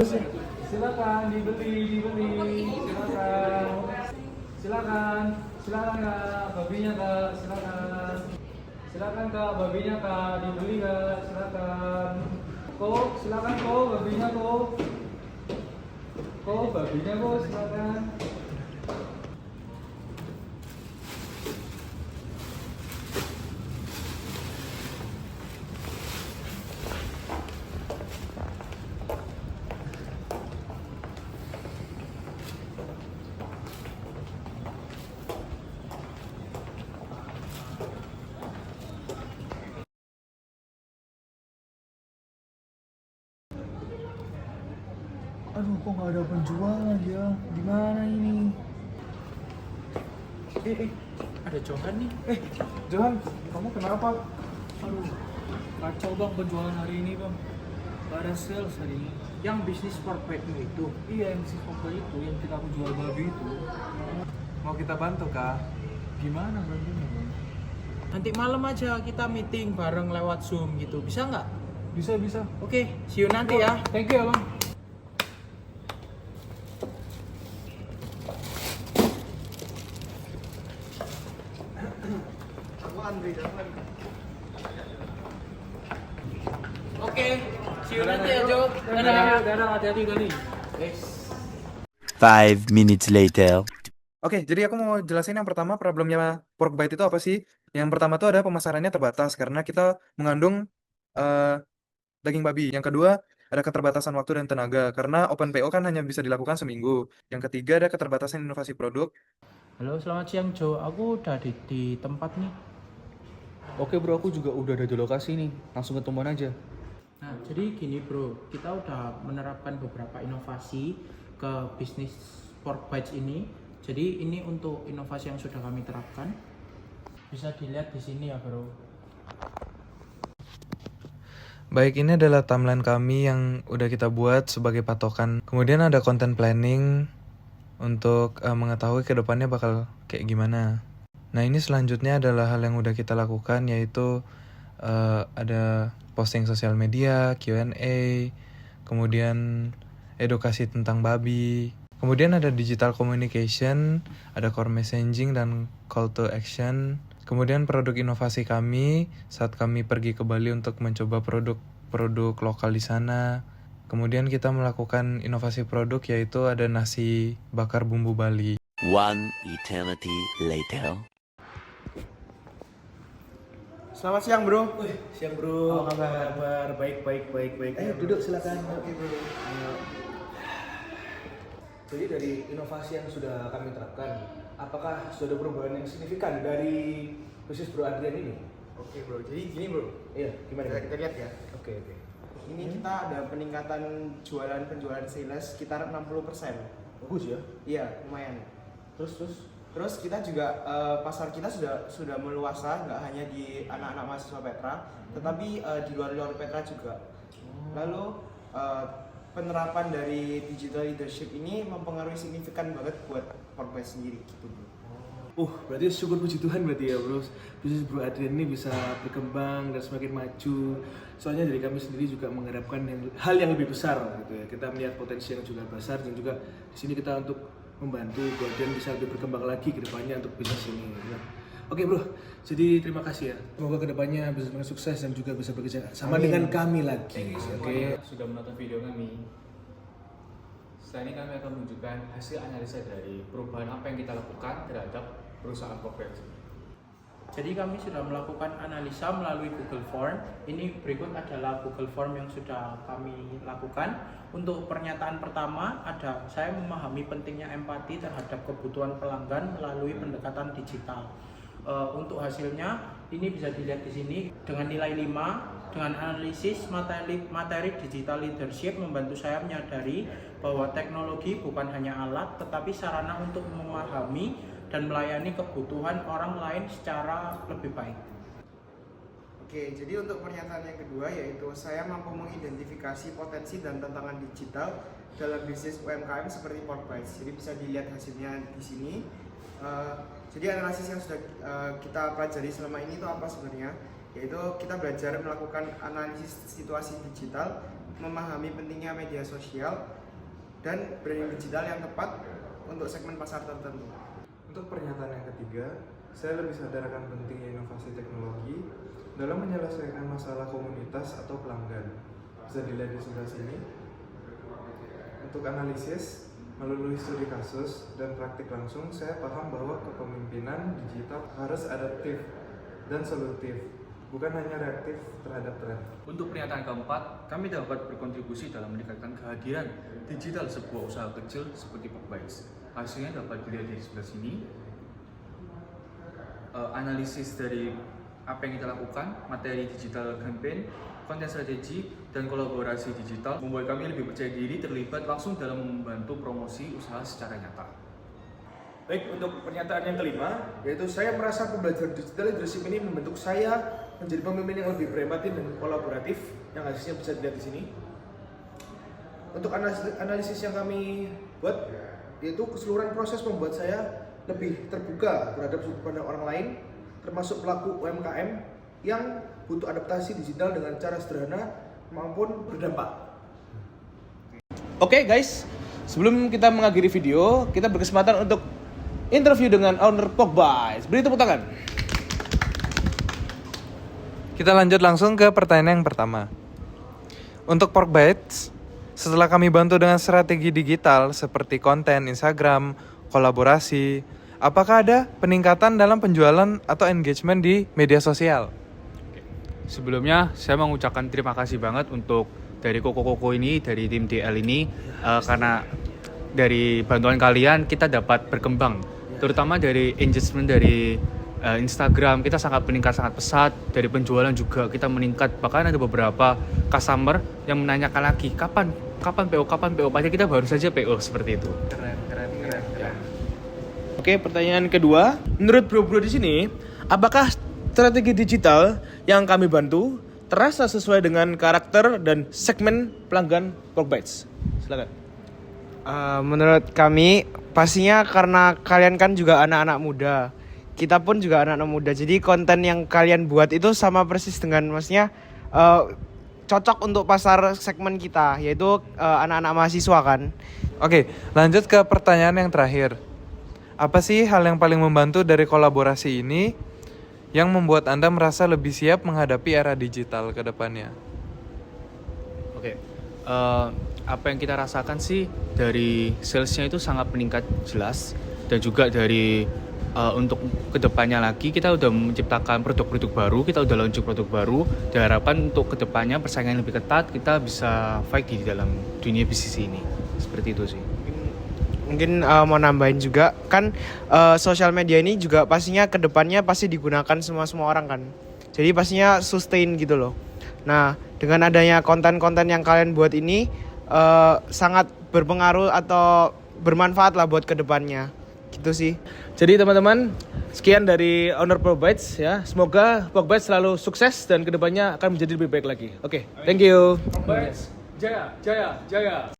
Silakan dibeli, silakan kak, babinya kak, silakan kak, babinya kak, dibeli kak, silakan. Silakan babinya babinya silakan. Aduh, kok nggak ada penjualan ya? Gimana ini? Ada Johan nih. Johan, kamu kenapa? Aduh, kacau bang penjualan hari ini bang. Gak ada sales hari ini. Yang bisnis portpackmu itu? Iya, yang bisnis portpack itu, yang kita jual babi itu. Mau kita bantu kah? Gimana bantunya bang? Nanti malam aja kita meeting bareng lewat Zoom gitu, bisa nggak? Bisa. Oke, see you nanti ya. Thank you ya bang. Oke, see you nanti ya Jo. Dadah, hati-hati kali. Yes. 5 minutes later. Oke, jadi aku mau jelasin yang pertama problemnya pork bite itu apa sih? Yang pertama tuh ada pemasarannya terbatas karena kita mengandung eh, daging babi. Yang kedua, ada keterbatasan waktu dan tenaga karena open PO kan hanya bisa dilakukan seminggu. Yang ketiga, ada keterbatasan inovasi produk. Halo, selamat siang Jo. Aku udah di tempat nih. Oke bro, aku juga udah ada di lokasi nih. Langsung ketemuan aja. Nah, jadi gini bro, kita udah menerapkan beberapa inovasi ke bisnis pork bites ini. Jadi ini untuk inovasi yang sudah kami terapkan. Bisa dilihat di sini ya bro. Baik, ini adalah timeline kami yang udah kita buat sebagai patokan. Kemudian ada content planning untuk mengetahui ke depannya bakal kayak gimana. Nah, ini selanjutnya adalah hal yang udah kita lakukan, yaitu ada posting sosial media, Q&A, kemudian edukasi tentang babi. Kemudian ada digital communication, ada core messaging dan call to action. Kemudian produk inovasi kami saat kami pergi ke Bali untuk mencoba produk lokal di sana. Kemudian kita melakukan inovasi produk yaitu ada nasi bakar bumbu Bali. 1 eternity later. Selamat siang bro. Siang bro. Apa kabar? Baik. Ayo duduk silakan. Oke bro. Jadi dari inovasi yang sudah kami terapkan, apakah sudah ada perubahan yang signifikan dari bisnis Bro Adrian ini? Oke bro. Jadi gini bro. Iya, gimana? Kita lihat ya. Oke. Ini kita ada peningkatan penjualan sales sekitar 60%. Bagus ya. Iya, lumayan. Terus Kita juga pasar kita sudah meluas, nggak hanya di anak-anak mahasiswa Petra, tetapi di luar Petra juga. Lalu penerapan dari digital leadership ini mempengaruhi signifikan banget buat Portbase sendiri gitu bro. berarti syukur puji Tuhan berarti ya bro, bisnis Bro Adrian ini bisa berkembang dan semakin maju. Soalnya dari kami sendiri juga mengharapkan hal yang lebih besar gitu ya. Kita melihat potensi yang juga besar dan juga di sini kita untuk membantu Bro Adrian bisa lebih berkembang lagi ke depannya untuk bisnis ini. Ya. Oke bro, jadi terima kasih ya. Semoga kedepannya bisa semakin sukses dan juga bisa bekerja sama dengan kami lagi. Oke. Sudah menonton video kami. Setelah ini kami akan menunjukkan hasil analisa dari perubahan apa yang kita lakukan terhadap perusahaan portpack. Jadi kami sudah melakukan analisa melalui Google Form. Ini berikut adalah Google Form yang sudah kami lakukan. Untuk pernyataan pertama ada saya memahami pentingnya empati terhadap kebutuhan pelanggan melalui pendekatan digital. Untuk hasilnya ini bisa dilihat di sini dengan nilai 5 dengan analisis materi digital leadership membantu saya menyadari bahwa teknologi bukan hanya alat tetapi sarana untuk memahami dan melayani kebutuhan orang lain secara lebih baik. Oke, jadi untuk pernyataan yang kedua yaitu saya mampu mengidentifikasi potensi dan tantangan digital dalam bisnis UMKM seperti Portbase. Jadi bisa dilihat hasilnya di sini. Jadi analisis yang sudah kita pelajari selama ini itu apa sebenarnya? Yaitu kita belajar melakukan analisis situasi digital memahami pentingnya media sosial dan branding digital yang tepat untuk segmen pasar tertentu. Untuk pernyataan yang ketiga, saya lebih sadar akan pentingnya inovasi teknologi dalam menyelesaikan masalah komunitas atau pelanggan. Bisa dilihat di sebelah sini. Untuk analisis, melalui studi kasus dan praktik langsung, saya paham bahwa kepemimpinan digital harus adaptif dan solutif, bukan hanya reaktif terhadap tren. Untuk pernyataan keempat, kami dapat berkontribusi dalam meningkatkan kehadiran digital sebuah usaha kecil seperti Pokbites. Hasilnya dapat dilihat di sebelah sini. Analisis dari apa yang kita lakukan, materi digital campaign, konten strategi, dan kolaborasi digital membuat kami lebih percaya diri terlibat langsung dalam membantu promosi usaha secara nyata. Baik, untuk pernyataan yang kelima, yaitu saya merasa pembelajaran digital leadership ini membentuk saya menjadi pemimpin yang lebih berempati dan kolaboratif, yang hasilnya bisa dilihat di sini. Untuk analisis yang kami buat, yaitu keseluruhan proses membuat saya lebih terbuka terhadap sudut pandang orang lain, termasuk pelaku UMKM yang butuh adaptasi digital dengan cara sederhana maupun berdampak. Oke guys, sebelum kita mengakhiri video, kita berkesempatan untuk interview dengan owner Pokbites. Beri tepuk tangan. Kita lanjut langsung ke pertanyaan yang pertama. Untuk Pokbites, setelah kami bantu dengan strategi digital seperti konten Instagram, kolaborasi, apakah ada peningkatan dalam penjualan atau engagement di media sosial? Sebelumnya saya mengucapkan terima kasih banget untuk dari Koko ini, dari tim DL ini, karena dari bantuan kalian kita dapat berkembang, terutama dari engagement dari Instagram kita sangat meningkat, sangat pesat. Dari penjualan juga kita meningkat, bahkan ada beberapa customer yang menanyakan lagi kapan PO, padahal kita baru saja PO seperti itu. Keren. Oke, pertanyaan kedua, menurut bro di sini, apakah strategi digital yang kami bantu terasa sesuai dengan karakter dan segmen pelanggan Pokbites? Silakan. Menurut kami pastinya karena kalian kan juga anak-anak muda, kita pun juga anak-anak muda, jadi konten yang kalian buat itu sama persis dengan maksudnya cocok untuk pasar segmen kita, yaitu anak-anak mahasiswa kan. Oke, lanjut ke pertanyaan yang terakhir. Apa sih hal yang paling membantu dari kolaborasi ini yang membuat Anda merasa lebih siap menghadapi era digital ke depannya? Oke, apa yang kita rasakan sih dari salesnya itu sangat meningkat jelas, dan juga dari untuk kedepannya lagi kita udah menciptakan produk-produk baru, kita udah launching produk baru. Diharapkan untuk kedepannya persaingan lebih ketat, kita bisa fight di dalam dunia bisnis ini. Seperti itu sih. Mungkin mau nambahin juga kan, sosial media ini juga pastinya kedepannya pasti digunakan semua orang kan, jadi pastinya sustain gitu loh. Nah, dengan adanya konten-konten yang kalian buat ini sangat berpengaruh atau bermanfaat lah buat kedepannya gitu sih. Jadi teman-teman, sekian dari owner Pokbites ya. Semoga Pokbites selalu sukses dan kedepannya akan menjadi lebih baik lagi. Oke, thank you. Pokbites, jaya.